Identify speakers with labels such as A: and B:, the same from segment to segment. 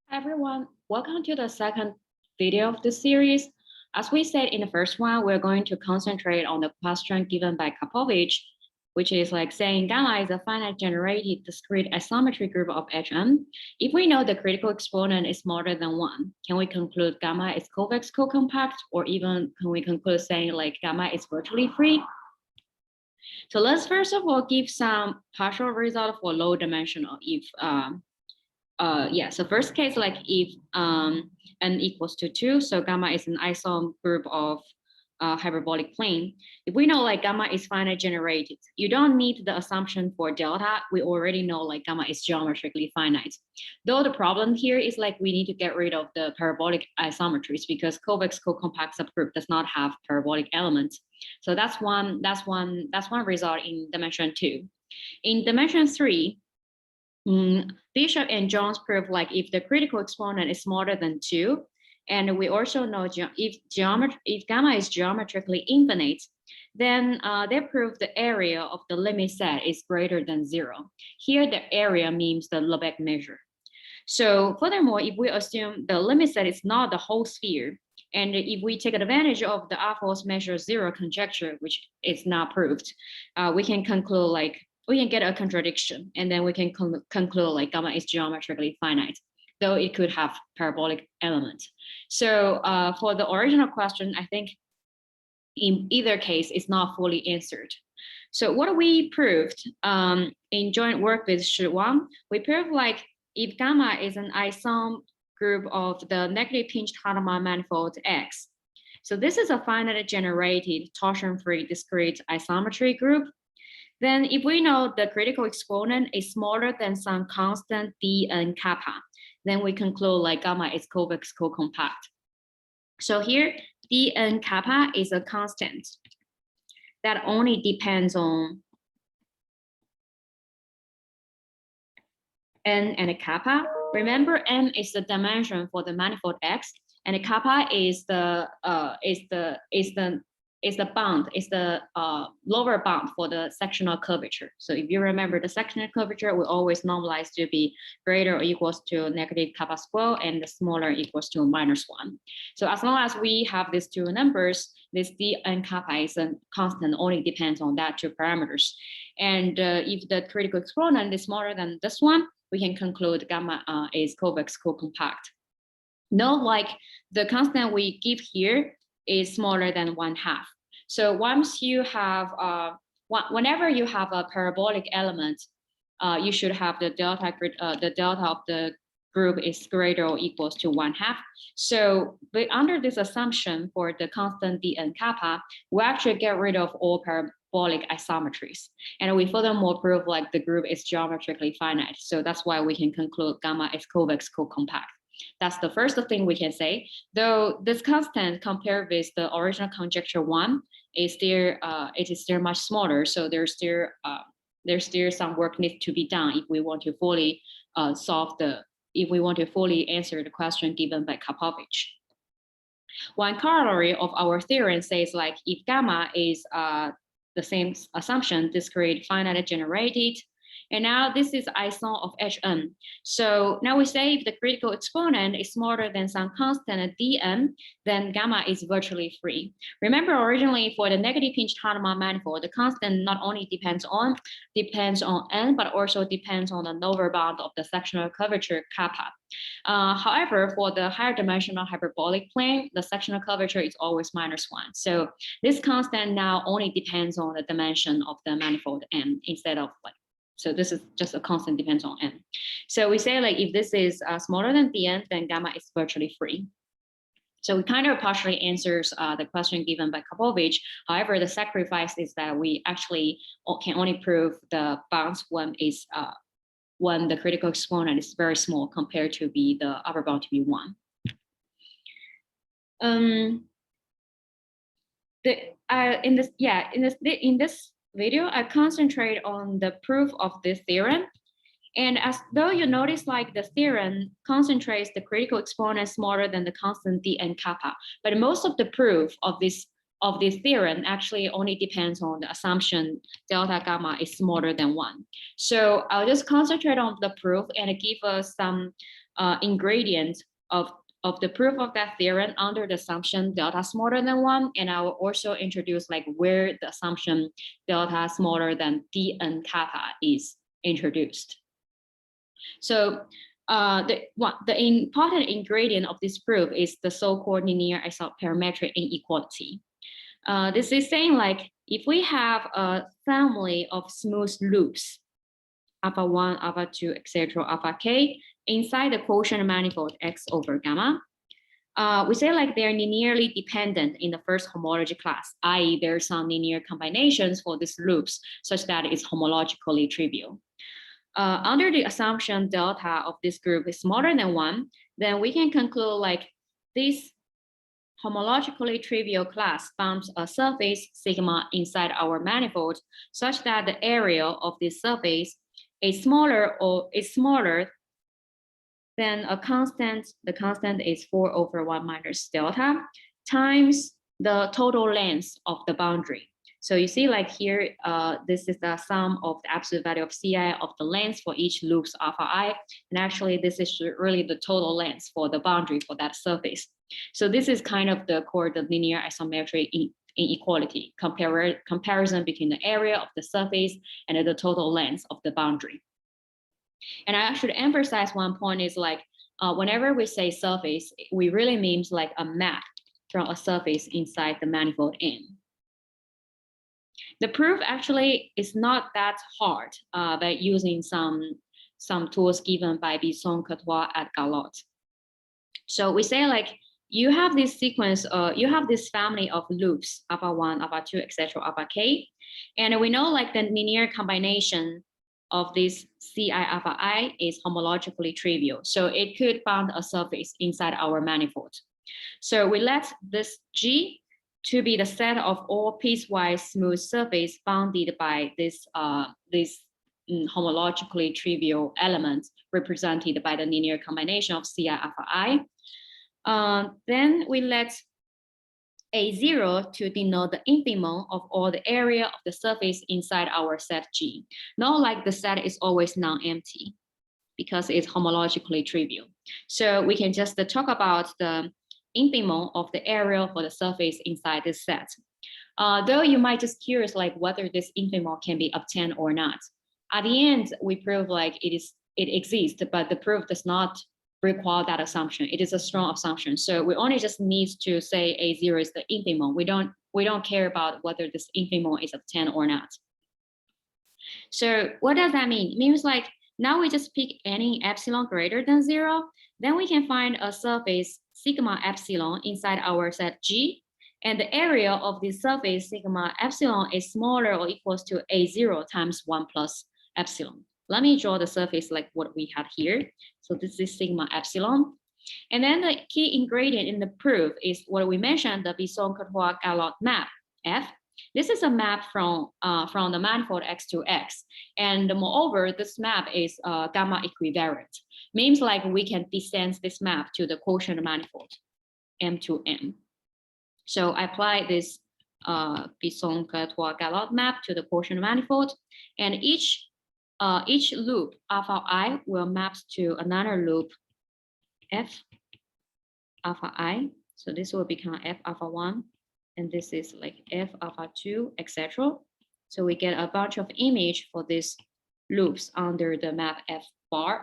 A: Hi everyone, welcome to the second video of this series. As we said in the first one, we're going to concentrate on the question given by Karpovich, which is like saying gamma is a finite generated discrete isometry group of Hm. If we know the critical exponent is smaller than 1, can we conclude gamma is convex co-compact, or even can we conclude saying like gamma is virtually free? So let's first of all give some partial result for low dimensional if so first case, like if n equals to 2, so gamma is an isom group of hyperbolic plane. If we know like gamma is finite generated, you don't need the assumption for delta. We already know like gamma is geometrically finite. Though the problem here is like we need to get rid of the parabolic isometries because convex co-compact subgroup does not have parabolic elements. So that's one result in dimension 2. In dimension 3, Bishop and Jones prove like if the critical exponent is smaller than 2, and we also know if gamma is geometrically infinite, then they prove the area of the limit set is greater than 0. Here, the area means the Lebesgue measure. So furthermore, if we assume the limit set is not the whole sphere, and if we take advantage of the Affol's measure 0 conjecture, which is not proved, we can conclude like we can get a contradiction, and then we can conclude like gamma is geometrically finite, though it could have parabolic elements. So for the original question, I think in either case, it's not fully answered. So what we proved in joint work with Shi Wang, we proved like if gamma is an isom group of the negative pinched Hadamard manifold X. So this is a finite generated torsion-free discrete isometry group. Then if we know the critical exponent is smaller than some constant dn kappa, then we conclude like gamma is convex co-compact. So here, dn kappa is a constant that only depends on n and kappa. Remember, n is the dimension for the manifold X, and kappa is the bound, is the lower bound for the sectional curvature. So if you remember the sectional curvature, we always normalize to be greater or equals to negative kappa square and the smaller equals to -1. So as long as we have these two numbers, this d and kappa is a constant, only depends on that two parameters. And if the critical exponent is smaller than this one, we can conclude gamma is convex co-compact. Note like the constant we give here is smaller than 1/2. So once you have, whenever you have a parabolic element, you should have the delta of the group is greater or equals to 1/2. So under this assumption for the constant dn kappa, we actually get rid of all parabolic isometries. And we furthermore prove like the group is geometrically finite. So that's why we can conclude gamma is convex co-compact. That's the first thing we can say. Though this constant compared with the original conjecture 1 is still it is still much smaller. So there's still some work needs to be done if we want to fully fully answer the question given by Karpovich. One corollary of our theorem says like if gamma is the same assumption, discrete finite generated. And now this is isom of Hm. So now we say if the critical exponent is smaller than some constant dn, then gamma is virtually free. Remember originally for the negative pinched Hadamard manifold, the constant not only depends on n, but also depends on the lower bound of the sectional curvature kappa. However, for the higher dimensional hyperbolic plane, the sectional curvature is always -1. So this constant now only depends on the dimension of the manifold n instead of like, so this is just a constant depends on n. So we say like if this is smaller than dn, then gamma is virtually free. So it kind of partially answers the question given by Karpovich. However, the sacrifice is that we actually can only prove the bounds when the critical exponent is very small compared to be the upper bound to be 1. In this video, I concentrate on the proof of this theorem. And as though you notice like the theorem concentrates the critical exponent smaller than the constant dn kappa, but most of the proof of this of this theorem actually only depends on the assumption delta gamma is smaller than 1. So I'll just concentrate on the proof and give us some ingredients of the proof of that theorem under the assumption delta smaller than 1. And I will also introduce like where the assumption delta smaller than dn kappa is introduced. So the important ingredient of this proof is the so-called linear isoperimetric inequality. This is saying like if we have a family of smooth loops, alpha 1, alpha 2, etc., alpha k, inside the quotient manifold x over gamma, we say like they're linearly dependent in the first homology class, i.e. there are some linear combinations for these loops such that it's homologically trivial. Under the assumption delta of this group is smaller than 1, then we can conclude like this homologically trivial class bounds a surface sigma inside our manifold such that the area of this surface is smaller than a constant. The constant is 4 over 1 minus delta times the total length of the boundary. So you see like here, this is the sum of the absolute value of Ci of the length for each loops alpha I. And actually this is really the total length for the boundary for that surface. So this is kind of the linear isometric inequality comparison between the area of the surface and the total length of the boundary. And I should emphasize one point is like, whenever we say surface, we really means like a map from a surface inside the manifold M. The proof actually is not that hard by using some tools given by Bisson, Courtois, and Galot. So we say like, you have this sequence, you have this family of loops, alpha 1, alpha 2, etc., alpha k. And we know like the linear combination of this Ci alpha I is homologically trivial. So it could bound a surface inside our manifold. So we let this G to be the set of all piecewise smooth surface bounded by this homologically trivial elements represented by the linear combination of Ci alpha I. Then we let A0 to denote the infimum of all the area of the surface inside our set G. Not like the set is always non-empty because it's homologically trivial. So we can just talk about the infimum of the area for the surface inside this set. Though you might just curious like whether this infimum can be obtained or not. At the end, we prove like it exists, but the proof does not require that assumption. It is a strong assumption. So we only just need to say A0 is the infimum. We don't care about whether this infimum is obtained or not. So what does that mean? It means like now we just pick any epsilon greater than 0, then we can find a surface sigma epsilon inside our set G, and the area of the surface sigma epsilon is smaller or equals to A0 times 1 plus epsilon. Let me draw the surface like what we have here. So this is sigma epsilon. And then the key ingredient in the proof is what we mentioned, the Bisson-Courtois-Galot map, F. This is a map from the manifold X to X. And moreover, this map is gamma equivariant. Means like we can descend this map to the quotient manifold, M to M. So I apply this Bisson-Courtois-Galot map to the quotient manifold, and each loop alpha I will map to another loop F alpha I. So this will become F alpha 1, and this is like F alpha 2, etc. So we get a bunch of image for these loops under the map F bar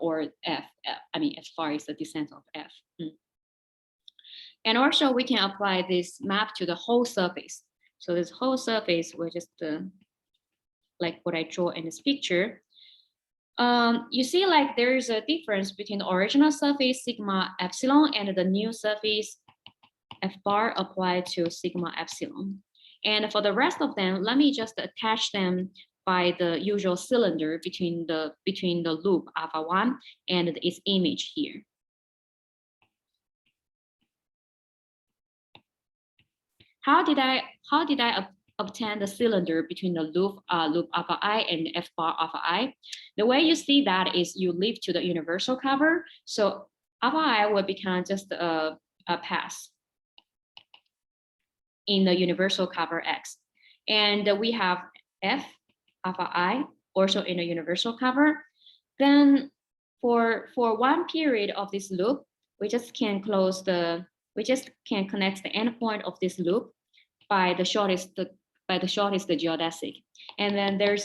A: or F. I mean, F bar is the descent of F. And also we can apply this map to the whole surface. So this whole surface will just like what I draw in this picture. You see like there is a difference between the original surface sigma epsilon and the new surface F bar applied to sigma epsilon. And for the rest of them, let me just attach them by the usual cylinder between the loop alpha 1 and its image here. How did I obtain the cylinder between the loop alpha I and F bar alpha I? The way you see that is you leave to the universal cover. So alpha I will become just a pass. in the universal cover X. And we have F alpha I also in the universal cover. Then for one period of this loop, we just can connect the endpoint of this loop by the shortest geodesic. And then there's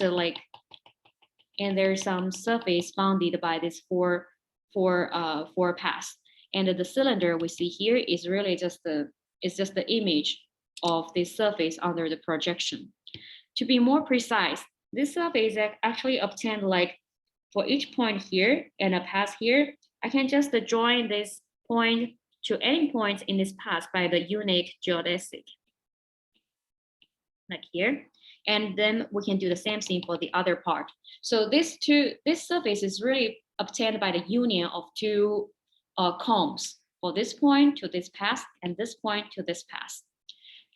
A: some surface bounded by this four paths. And the cylinder we see here is really just the image of this surface under the projection. To be more precise, this surface is actually obtained like for each point here and a path here. I can just join this point to any point in this path by the unique geodesic, like here. And then we can do the same thing for the other part. So this surface is really obtained by the union of two combs, for this point to this path and this point to this path.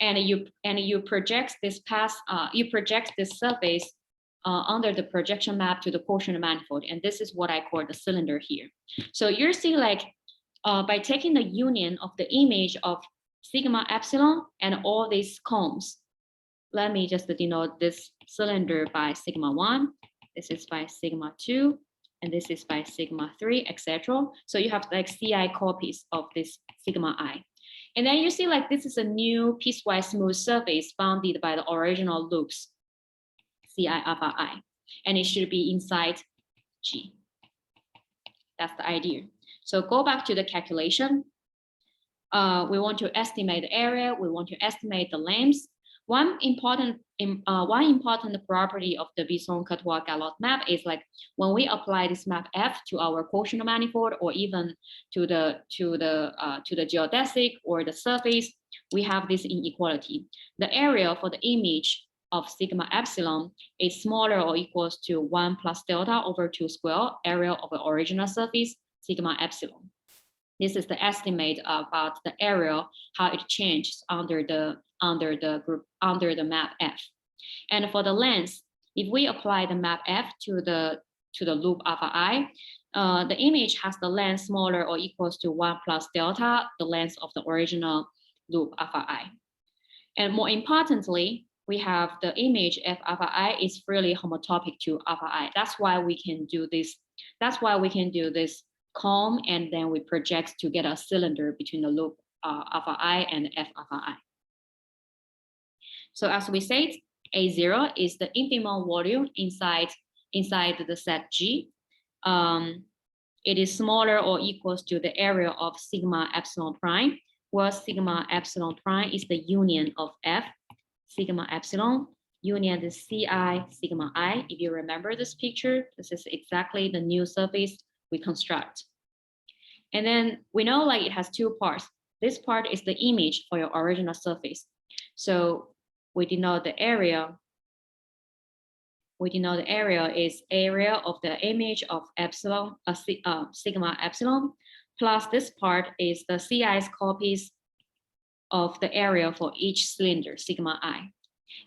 A: And you project this path, you project this surface under the projection map to the quotient manifold. And this is what I call the cylinder here. So you're seeing like by taking the union of the image of sigma epsilon and all these combs, let me just denote this cylinder by sigma 1, this is by sigma 2, and this is by sigma 3, etc. So you have like Ci copies of this sigma I. And then you see like this is a new piecewise smooth surface bounded by the original loops, Ci alpha I, and it should be inside G. That's the idea. So go back to the calculation. We want to estimate the area. We want to estimate the length. One important property of the Besson-Cautois-Galotte map is like when we apply this map F to our quotient manifold or even to the geodesic or the surface, we have this inequality. The area for the image of sigma epsilon is smaller or equals to 1 plus delta over 2 square area of the original surface sigma epsilon. This is the estimate about the area, how it changes under the map F. And for the length, if we apply the map F to the loop alpha I, the image has the length smaller or equals to 1 plus delta, the length of the original loop alpha I. And more importantly, we have the image F alpha I is freely homotopic to alpha I. That's why we can do this. That's why we can do this comb, and then we project to get a cylinder between the loop alpha I and F alpha I. So as we said, A0 is the infimum volume inside the set G. It is smaller or equals to the area of sigma epsilon prime, where sigma epsilon prime is the union of F, sigma epsilon, union the Ci sigma I. If you remember this picture, this is exactly the new surface we construct. And then we know like it has two parts. This part is the image for your original surface. So we denote the area. We denote the area is area of the image of epsilon, sigma epsilon, plus this part is the Ci's copies of the area for each cylinder, sigma I.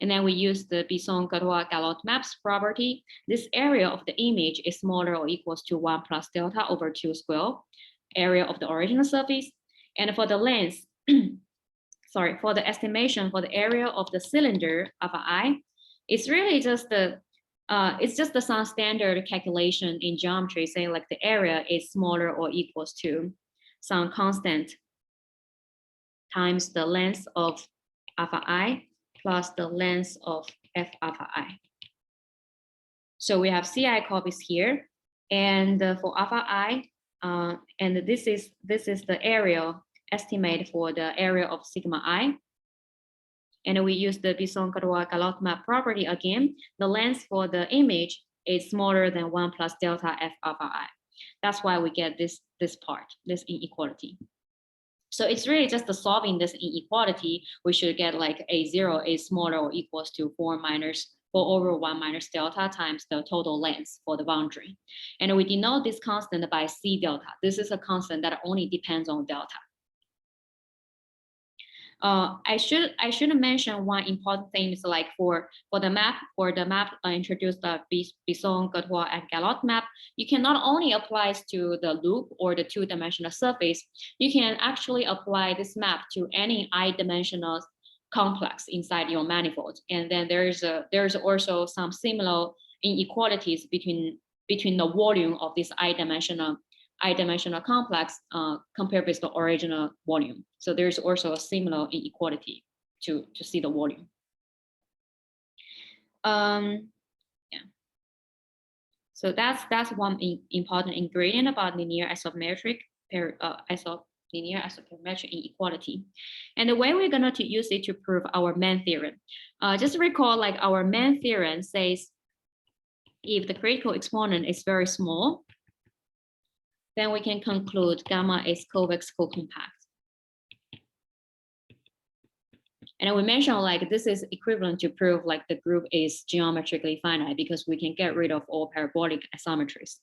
A: And then we use the Besson-Cautois-Galotte maps property. This area of the image is smaller or equals to 1 plus delta over 2 square, area of the original surface. And for the length, sorry, for the estimation for the area of the cylinder alpha I, it's really just the some standard calculation in geometry saying like the area is smaller or equals to some constant times the length of alpha I plus the length of F alpha I. So we have Ci copies here, and for alpha I, and this is the area estimate for the area of sigma I. And we use the Besson-Cautois-Galotte map property again. The length for the image is smaller than 1 plus delta F alpha I. That's why we get this part, this inequality. So it's really just the solving this inequality, we should get like A0 is smaller or equals to 4 over 1 minus delta times the total length for the boundary. And we denote this constant by C delta. This is a constant that only depends on delta. I should mention one important thing is like for the map introduced the Besson-Cautois and Galotte map, you can not only apply to the loop or the two-dimensional surface, you can actually apply this map to any I-dimensional complex inside your manifold. And then there's also some similar inequalities between the volume of this I-dimensional complex compared with the original volume. So there's also a similar inequality to see the volume. Yeah. So that's one important ingredient about linear isoperimetric inequality. And the way we're going to use it to prove our main theorem. Just recall, like, our main theorem says if the critical exponent is very small, then we can conclude gamma is convex co-compact. And we mentioned, like, this is equivalent to prove like the group is geometrically finite because we can get rid of all parabolic isometries.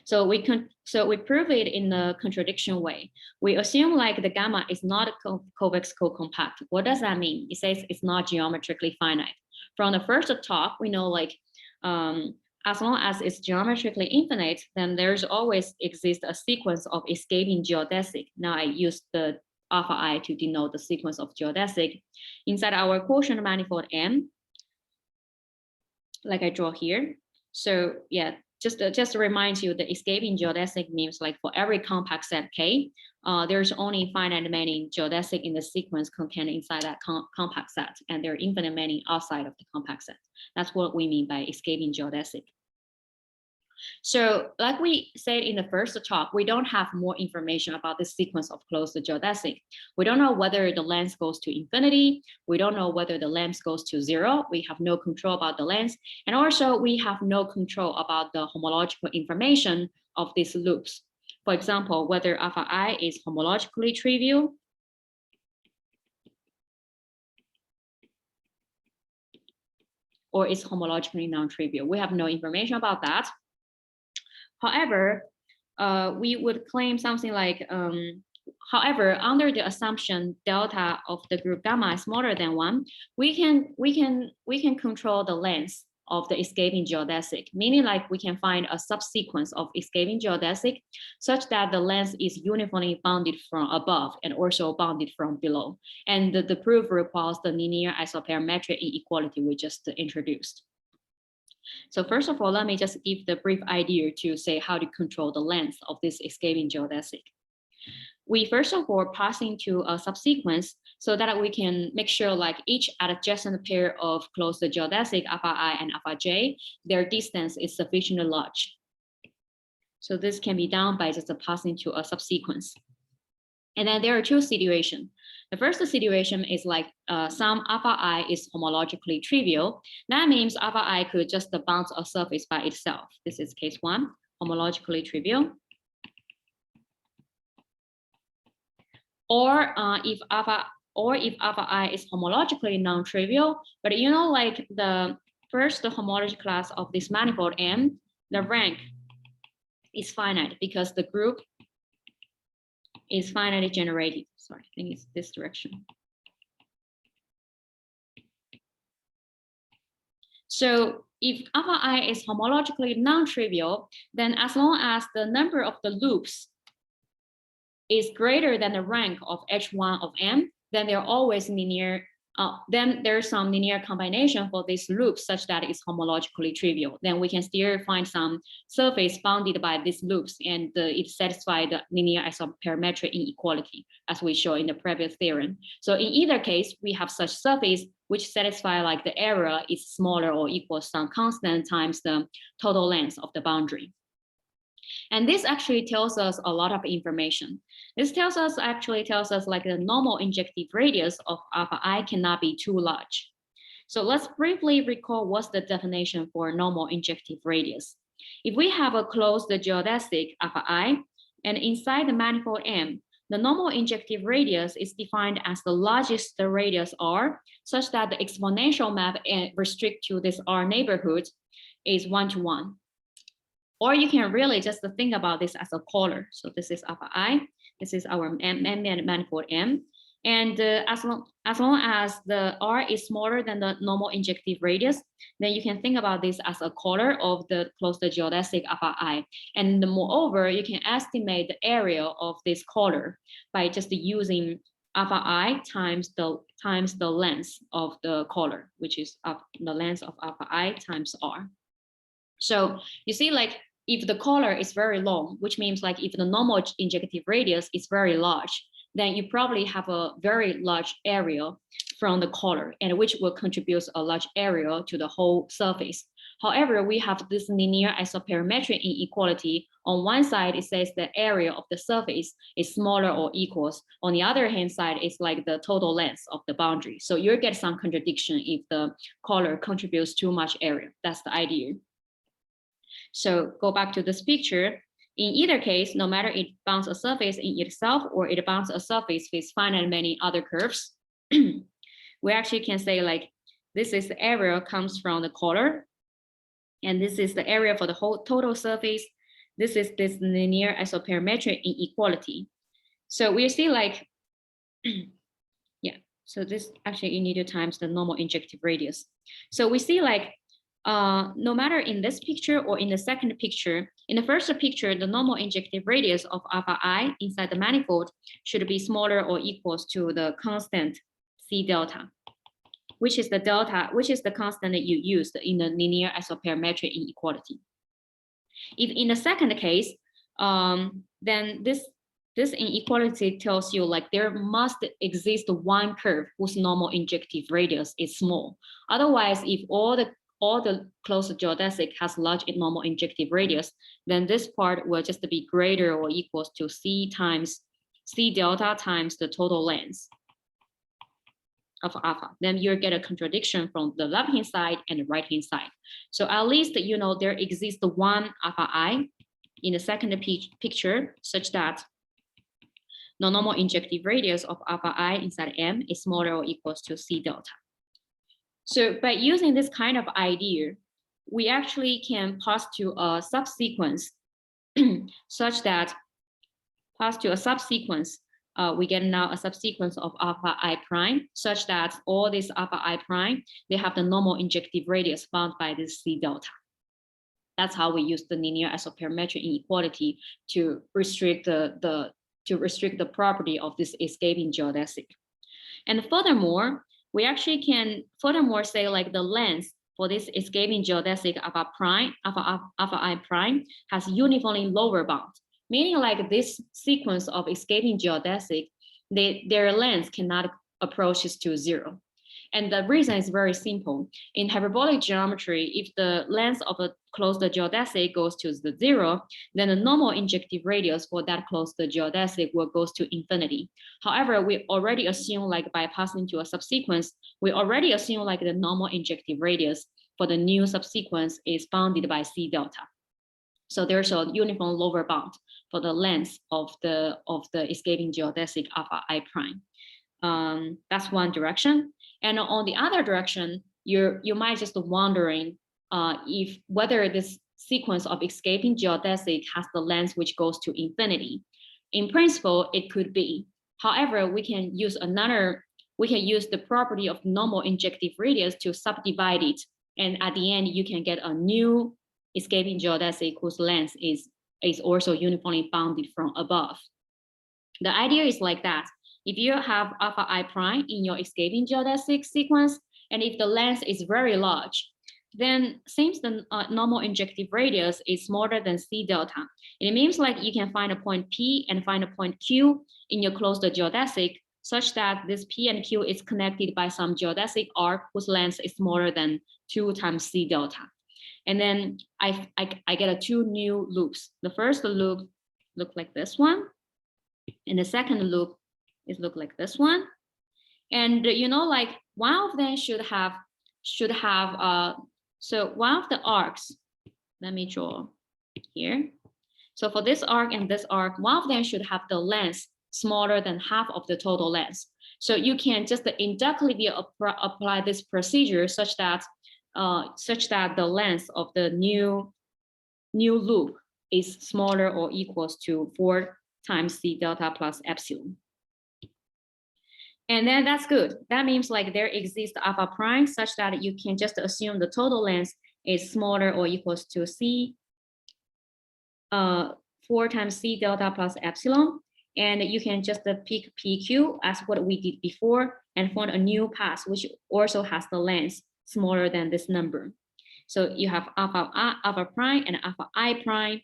A: So we prove it in a contradiction way. We assume like the gamma is not a convex co-compact. What does that mean? It says it's not geometrically finite. From the first talk, we know, like, as long as it's geometrically infinite, then there's always exists a sequence of escaping geodesic. Now I use the alpha I to denote the sequence of geodesic inside our quotient manifold M, like I draw here. So yeah, just to remind you, the escaping geodesic means, like, for every compact set K, there's only finite many geodesic in the sequence contained inside that compact set, and there are infinite many outside of the compact set. That's what we mean by escaping geodesic. So like we said in the first talk, we don't have more information about the sequence of closed geodesic. We don't know whether the length goes to infinity. We don't know whether the length goes to 0. We have no control about the length. And also we have no control about the homological information of these loops. For example, whether alpha I is homologically trivial or is homologically non-trivial. We have no information about that. However, we would claim something like, however, under the assumption delta of the group gamma is smaller than 1, we can control the length of the escaping geodesic, meaning like we can find a subsequence of escaping geodesic such that the length is uniformly bounded from above and also bounded from below. And the proof requires the linear isoperimetric inequality we just introduced. So first of all, let me just give the brief idea to say how to control the length of this escaping geodesic. We first of all pass into a subsequence so that we can make sure, like, each adjacent pair of closed geodesic alpha I and alpha J, their distance is sufficiently large. So this can be done by just passing to a subsequence. And then there are two situations. The first situation is like some alpha I is homologically trivial. That means alpha I could just bounce a surface by itself. This is case 1, homologically trivial. Or if alpha I is homologically non-trivial, but you know, like the first homology class of this manifold M, the rank is finite because the group is finitely generated. Sorry, I think it's this direction. So if alpha I is homologically non-trivial, then as long as the number of the loops is greater than the rank of H1 of M, then they're always linear. Then there's some linear combination for these loops such that it's homologically trivial. Then we can still find some surface bounded by these loops, and it satisfies the linear isoperimetric inequality, as we show in the previous theorem. So in either case, we have such surface which satisfy like the area is smaller or equals some constant times the total length of the boundary. And this actually tells us a lot of information. This actually tells us like the normal injective radius of alpha I cannot be too large. So let's briefly recall what's the definition for normal injective radius. If we have a closed geodesic alpha I, and inside the manifold M, the normal injective radius is defined as the largest radius R, such that the exponential map restrict to this R neighborhood is 1-to-1. Or you can really just think about this as a collar. So this is alpha I, this is our manifold M. And as long as the R is smaller than the normal injective radius, then you can think about this as a collar of the closed geodesic alpha I. And moreover, you can estimate the area of this collar by just using alpha I times the length of the color, which is the length of alpha I times R. So you see, like if the color is very long, which means like if the normal injective radius is very large, then you probably have a very large area from the color, and which will contribute a large area to the whole surface. However, we have this linear isoperimetric inequality. On one side, it says the area of the surface is smaller or equals. On the other hand side, it's like the total length of the boundary. So you get some contradiction if the color contributes too much area. That's the idea. So go back to this picture. In either case, no matter it bounds a surface in itself or it bounds a surface with finite many other curves, we actually can say like, this is the area comes from the color, and this is the area for the whole total surface. This is this linear isoperimetric inequality. So we see like, yeah, so this actually you need to times the normal injective radius. So we see like, no matter in this picture or in the second picture, in the first picture, the normal injective radius of alpha I inside the manifold should be smaller or equals to the constant C delta, which is the constant that you used in the linear isoperimetric inequality. If in the second case, then this inequality tells you like there must exist one curve whose normal injective radius is small. Otherwise, if all the closed geodesic has large normal injective radius, then this part will just be greater or equals to C delta times the total length of alpha. Then you get a contradiction from the left-hand side and the right-hand side. So at least, you know, there exists one alpha I in the second picture such that the normal injective radius of alpha I inside M is smaller or equals to C delta. So by using this kind of idea, we actually can pass to a subsequence such that we get now a subsequence of alpha I prime such that all this alpha I prime, they have the normal injective radius bound by this C delta. That's how we use the linear isoperimetric inequality to restrict the property of this escaping geodesic. And furthermore, we actually can furthermore say like the length for this escaping geodesic alpha I prime has uniformly lower bound, meaning like this sequence of escaping geodesic, their length cannot approach to 0. And the reason is very simple. In hyperbolic geometry, if the length of a closed geodesic goes to the 0, then the normal injective radius for that closed geodesic will go to infinity. However, we already assume like by passing to a subsequence, we already assume like the normal injective radius for the new subsequence is bounded by C delta. So there's a uniform lower bound for the length of the escaping geodesic alpha I prime. That's one direction. And on the other direction, you might just wondering if whether this sequence of escaping geodesic has the length which goes to infinity. In principle, it could be. However, we can use the property of normal injective radius to subdivide it. And at the end, you can get a new escaping geodesic whose length is also uniformly bounded from above. The idea is like that. If you have alpha I prime in your escaping geodesic sequence, and if the length is very large, then since the normal injective radius is smaller than C delta, it means like you can find a point P and find a point Q in your closed geodesic such that this P and Q is connected by some geodesic arc whose length is smaller than 2 times C delta. And then I get two new loops. The first loop look like this one, and the second loop is look like this one. And you know, like one of them should have so one of the arcs, let me draw here. So for this arc and this arc, one of them should have the length smaller than half of the total length. So you can just inductively apply this procedure such that the length of the new loop is smaller or equals to 4 times C delta plus epsilon. And then that's good. That means like there exists alpha prime such that you can just assume the total length is smaller or equals to 4 times C delta plus epsilon. And you can just pick PQ as what we did before and find a new path, which also has the length smaller than this number. So you have alpha prime and alpha I prime.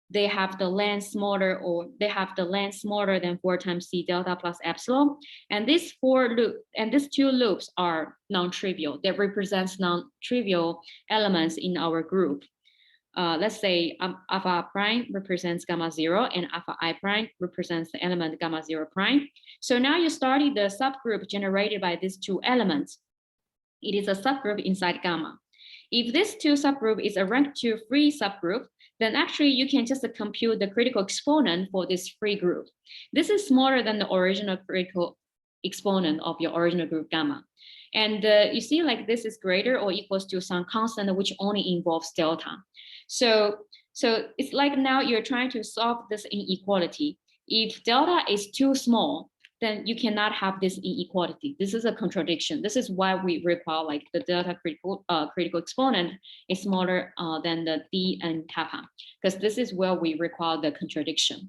A: They have the length smaller, or they have the length smaller than 4 times C delta plus epsilon. And these two loops are non-trivial. That represents non-trivial elements in our group. Let's say alpha prime represents gamma 0 and alpha I prime represents the element gamma 0 prime. So now you study the subgroup generated by these two elements. It is a subgroup inside gamma. If this two subgroup is a rank 2 free subgroup, then actually you can just compute the critical exponent for this free group. This is smaller than the original critical exponent of your original group gamma. And you see, like, this is greater or equals to some constant which only involves delta. So it's like now you're trying to solve this inequality. If delta is too small, then you cannot have this inequality. This is a contradiction. This is why we require like the delta critical exponent is smaller than the D and kappa, because this is where we require the contradiction.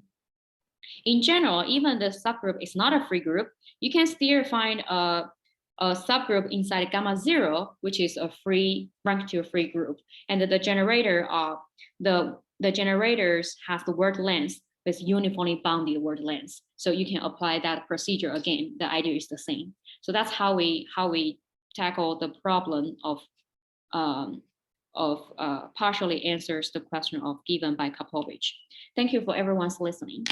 A: In general, even the subgroup is not a free group, you can still find a subgroup inside gamma 0, which is a free rank 2 free group. And the generator the generators have the word length with uniformly bounded word length. So you can apply that procedure again. The idea is the same. So that's how we tackle the problem of partially answers the question of given by Kapovich. Thank you for everyone's listening.